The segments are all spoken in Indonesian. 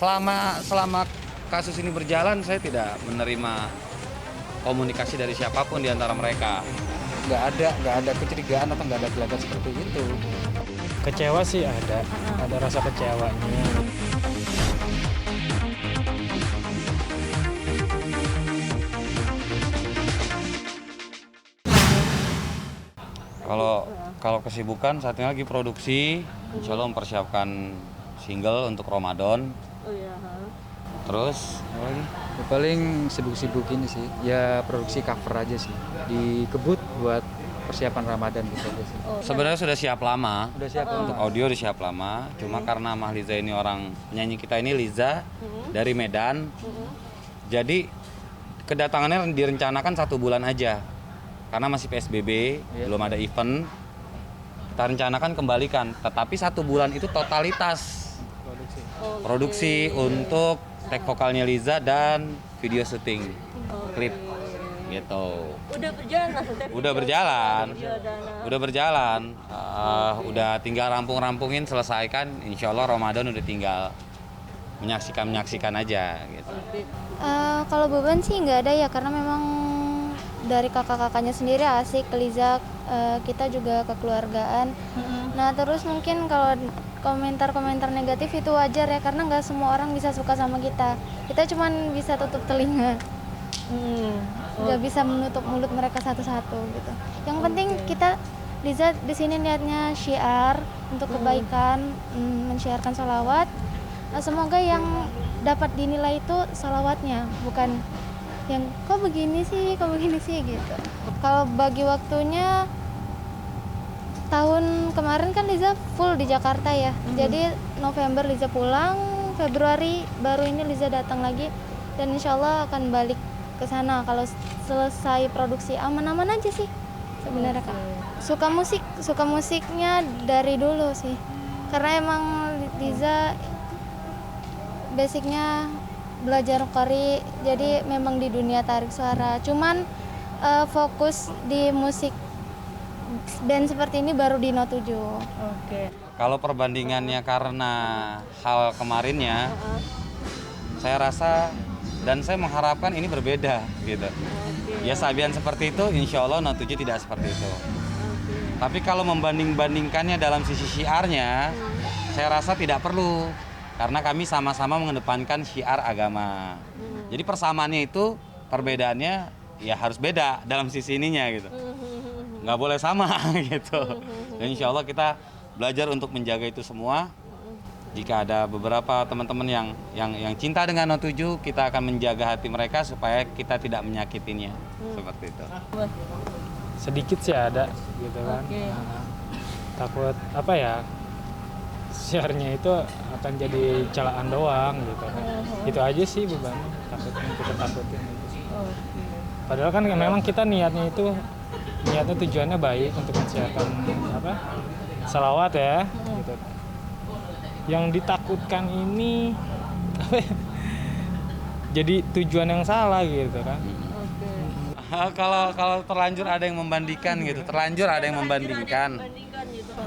Selama kasus ini berjalan, saya tidak menerima komunikasi dari siapapun di antara mereka. Nggak ada kecurigaan atau nggak ada gelagat seperti itu. Kecewa sih ada rasa kecewanya. Kalau kesibukan saat ini lagi produksi, insya Allah mempersiapkan single untuk Ramadan. Oh iya. Terus apa lagi? Ya, paling sibuk-sibuk ini sih, ya produksi cover aja sih. Dikebut buat persiapan Ramadan gitu aja sih. Sebenarnya sudah siap lama. Udah siap Untuk audio udah siap lama. Cuma karena Mahliza ini orang penyanyi kita ini Liza dari Medan. Jadi kedatangannya direncanakan 1 bulan aja. Karena masih PSBB, belum ada event. Kita rencanakan kembalikan, tetapi 1 bulan itu totalitas produksi untuk take vokalnya Liza dan video syuting klip gitu. Udah berjalan maksudnya? Udah berjalan. Udah tinggal rampungin, selesaikan. Insya Allah Ramadan udah tinggal menyaksikan aja gitu. Kalau beban sih nggak ada ya, karena memang dari kakak-kakaknya sendiri asik, Liza kita juga kekeluargaan. Nah terus mungkin kalau komentar-komentar negatif itu wajar ya, karena nggak semua orang bisa suka sama kita. Kita cuman bisa tutup telinga, nggak bisa menutup mulut mereka satu-satu gitu. Yang penting kita Liza di sini niatnya syiar untuk kebaikan, mensyiarkan sholawat. Nah, semoga yang dapat dinilai itu sholawatnya, bukan yang kok begini sih gitu. Kalau bagi waktunya, tahun kemarin kan Liza full di Jakarta ya. Jadi November Liza pulang, Februari baru ini Liza datang lagi, dan insya Allah akan balik ke sana kalau selesai produksi. Aman-aman aja sih sebenarnya Kak. Suka musiknya dari dulu sih. Karena emang Liza basicnya belajar qori, jadi memang di dunia tarik suara. Cuman fokus di musik band seperti ini baru di No7. Kalau perbandingannya karena hal kemarinnya, saya rasa dan saya mengharapkan ini berbeda gitu. Ya Sabian seperti itu, insya Allah No7 tidak seperti itu. Tapi kalau membanding-bandingkannya dalam sisi syiarnya, saya rasa tidak perlu. Karena kami sama-sama mengedepankan syiar agama. Jadi persamaannya itu, perbedaannya ya harus beda dalam sisi ininya gitu. Nggak boleh sama gitu. Dan insya Allah kita belajar untuk menjaga itu semua. Jika ada beberapa teman-teman yang cinta dengan No7, kita akan menjaga hati mereka supaya kita tidak menyakitinya. Seperti itu. Sedikit sih ada gitu kan. Takut apa ya, share-nya itu akan jadi celaan doang gitu kan. Itu aja sih bebannya, kita takutin gitu. Padahal kan memang kita niatnya tujuannya baik untuk mensiarkan salawat ya gitu. Yang ditakutkan ini jadi tujuan yang salah gitu kan. Kalau terlanjur ada yang membandingkan gitu,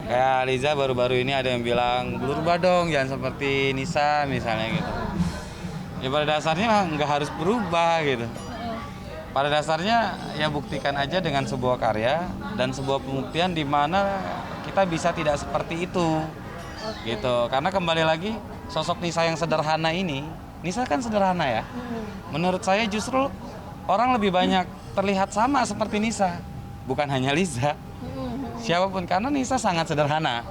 Kayak Liza baru-baru ini ada yang bilang berubah dong, jangan seperti Nisa misalnya gitu. Ya pada dasarnya nggak harus berubah gitu. Pada dasarnya ya buktikan aja dengan sebuah karya dan sebuah pembuktian di mana kita bisa tidak seperti itu. Gitu. Karena kembali lagi sosok Nisa yang sederhana ini, Nisa kan sederhana ya. Menurut saya justru orang lebih banyak terlihat sama seperti Nisa, bukan hanya Liza. Siapapun, karena Nisa sangat sederhana.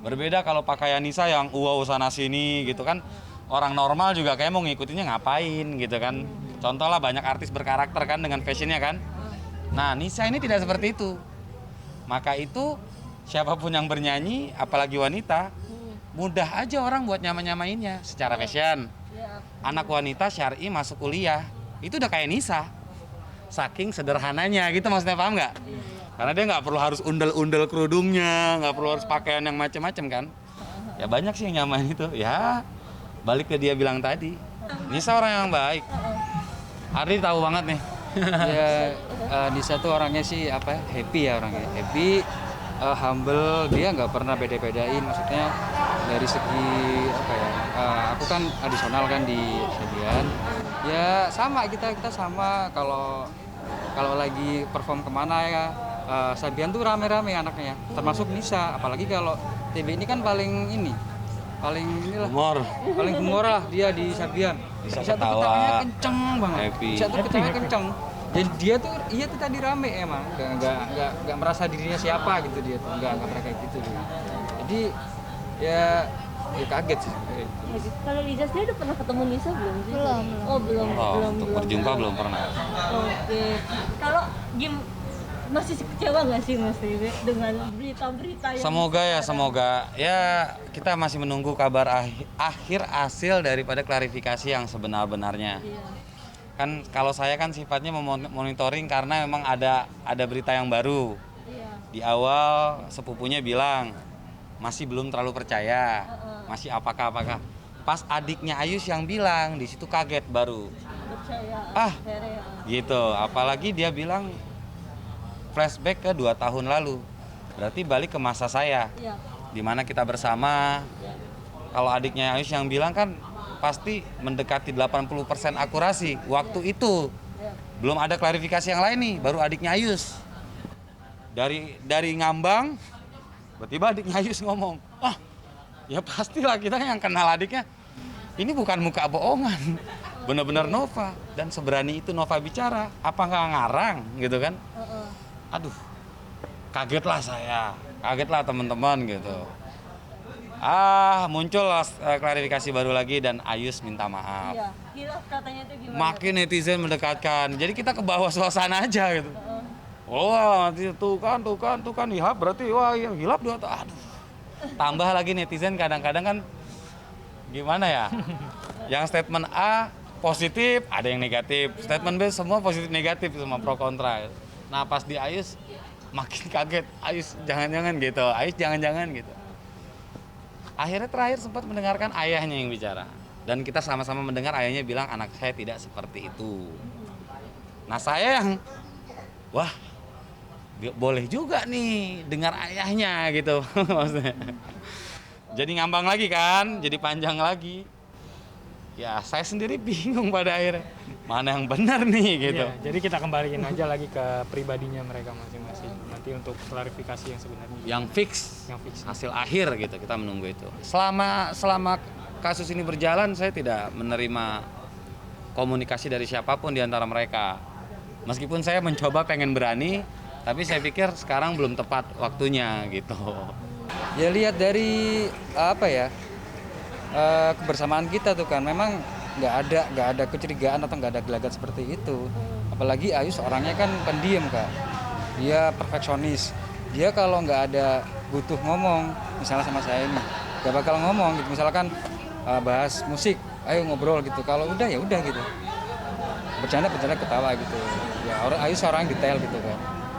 Berbeda kalau pakaian Nisa yang wow sana sini gitu kan. Orang normal juga kayak mau ngikutinnya ngapain gitu kan. Contoh lah, banyak artis berkarakter kan dengan fashionnya kan. Nah Nisa ini tidak seperti itu. Maka itu siapapun yang bernyanyi, apalagi wanita, mudah aja orang buat nyama-nyamainnya secara fashion. Anak wanita syar'i masuk kuliah, itu udah kayak Nisa. Saking sederhananya gitu, maksudnya paham nggak? Karena dia nggak perlu harus undel-undel kerudungnya, nggak perlu harus pakaian yang macam-macam kan. Ya banyak sih yang nyamain itu. Ya balik ke dia bilang tadi, Nisa orang yang baik. Ardi tahu banget nih. Ya Nisa tuh orangnya sih happy ya, orangnya happy, humble. Dia nggak pernah beda-bedain, maksudnya dari segi apa ya, aku kan adisional kan di Sabian. Ya sama, kita sama kalau lagi perform kemana ya, Sabian tuh rame-rame anaknya, termasuk Nisa. Apalagi kalau TB ini kan paling inilah, paling humor lah dia di Sabian. Bisa Bisa tuh ketawa, ketawanya kenceng banget, happy. bisa tuh ketawanya kenceng. Dan dia tuh tadi rame emang, nggak merasa dirinya siapa gitu, dia tuh nggak pernah kayak gitu dia. Jadi ya kaget sih. Kalau Liza sendiri udah pernah ketemu Nisa belum sih? Belum. Oh belum. Untuk berjumpa belum pernah. Oke. Kalau masih kecewa nggak sih Mas Ribe dengan berita-berita yang Semoga ya kita masih menunggu kabar akhir hasil daripada klarifikasi yang sebenar-benarnya. Iya. Kan kalau saya kan sifatnya memonitoring karena memang ada berita yang baru. Iya. Di awal sepupunya bilang masih belum terlalu percaya, masih apakah. Pas adiknya Ayus yang bilang, di situ kaget baru. Percaya. Gitu. Apalagi dia bilang flashback ke 2 tahun lalu. Berarti balik ke masa saya. Iya. Dimana kita bersama. Kalau adiknya Ayus yang bilang kan pasti mendekati 80% akurasi waktu itu. Iya. Belum ada klarifikasi yang lain nih, baru adiknya Ayus. Dari ngambang, tiba-tiba adiknya Ayus ngomong, ya pastilah kita yang kenal adiknya. Ini bukan muka bohongan, bener-bener Nova. Dan seberani itu Nova bicara, apa nggak ngarang gitu kan? Aduh, kagetlah saya, kagetlah teman-teman gitu. Muncul klarifikasi baru lagi dan Ayus minta maaf. Iya. Gila katanya itu gimana? Makin netizen mendekatkan, jadi kita ke bawah suasana aja gitu. Tuh kan Hilap berarti wah iya Hilap 2 tahun. Aduh. Tambah lagi netizen kadang-kadang kan gimana ya? Yang statement A positif, ada yang negatif. Statement B semua positif negatif, semua pro kontra. Nah, pas di Ayus makin kaget. Ayus jangan-jangan gitu. Ayus jangan-jangan gitu. Akhirnya terakhir sempat mendengarkan ayahnya yang bicara. Dan kita sama-sama mendengar ayahnya bilang anak saya tidak seperti itu. Nah, saya yang wah, boleh juga nih dengar ayahnya gitu maksudnya. Jadi ngambang lagi kan, jadi panjang lagi. Ya saya sendiri bingung pada akhirnya mana yang benar nih gitu. Iya, jadi kita kembaliin aja lagi ke pribadinya mereka masing-masing. Nanti untuk klarifikasi yang sebenarnya. Yang fix hasil akhir gitu, kita menunggu itu. Selama kasus ini berjalan saya tidak menerima komunikasi dari siapapun di antara mereka. Meskipun saya mencoba pengen berani, tapi saya pikir sekarang belum tepat waktunya gitu. Ya lihat dari apa ya, kebersamaan kita tuh kan, memang nggak ada kecurigaan atau nggak ada gelagat seperti itu. Apalagi Ayus orangnya kan pendiam Kak, dia perfeksionis. Dia kalau nggak ada butuh ngomong, misalnya sama saya ini, nggak bakal ngomong gitu. Misalkan bahas musik, ayo ngobrol gitu. Kalau udah ya udah gitu, bercanda ketawa gitu. Ya Ayus orang detail gitu kan.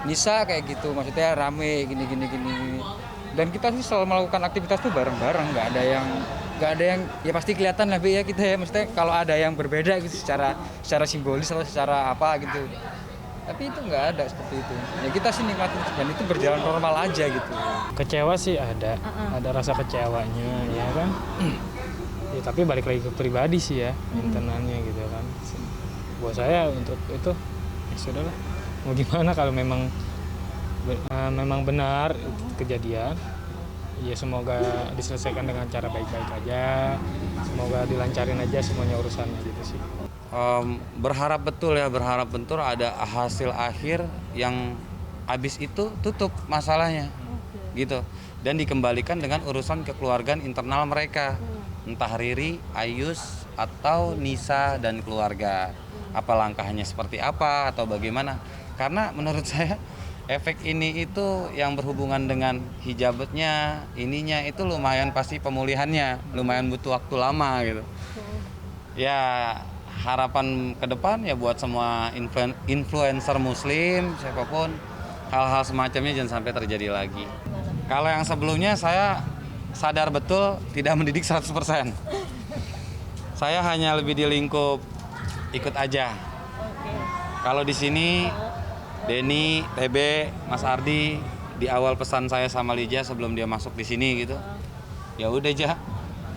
Nisa kayak gitu, maksudnya rame gini. Dan kita sih selalu melakukan aktivitas tuh bareng-bareng, nggak ada yang ya pasti kelihatan lah ya kita ya, maksudnya kalau ada yang berbeda gitu secara simbolis atau secara apa gitu. Tapi itu nggak ada seperti itu. Ya kita sih nikmatin dan itu berjalan normal aja gitu. Kecewa sih ada rasa kecewanya ya kan. Ya, tapi balik lagi ke pribadi sih ya, internalnya gitu kan. Buat saya untuk itu ya sudahlah. Mau gimana kalau memang benar itu kejadian, ya semoga diselesaikan dengan cara baik-baik aja, semoga dilancarin aja semuanya urusannya gitu sih. Berharap betul ada hasil akhir yang habis itu tutup masalahnya gitu, dan dikembalikan dengan urusan kekeluargaan internal mereka, entah Riri, Ayus atau Nisa dan keluarga. Apa langkahnya seperti apa atau bagaimana? Karena menurut saya efek ini itu yang berhubungan dengan hijabnya, ininya itu lumayan pasti pemulihannya, lumayan butuh waktu lama gitu. Ya harapan ke depan ya buat semua influencer muslim, siapapun, hal-hal semacamnya jangan sampai terjadi lagi. Kalau yang sebelumnya saya sadar betul tidak mendidik 100%. Saya hanya lebih di lingkup ikut aja. Kalau di sini Denny, TB, Mas Ardi di awal pesan saya sama Lija sebelum dia masuk di sini gitu. Ya udah aja.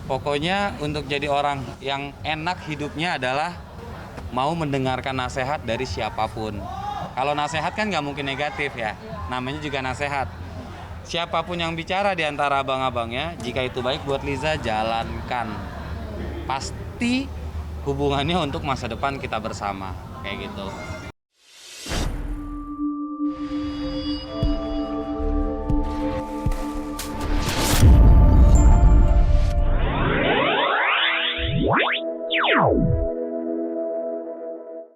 Pokoknya untuk jadi orang yang enak hidupnya adalah mau mendengarkan nasihat dari siapapun. Kalau nasihat kan nggak mungkin negatif ya, namanya juga nasihat. Siapapun yang bicara di antara abang-abangnya, jika itu baik buat Liza, jalankan. Pasti hubungannya untuk masa depan kita bersama, kayak gitu.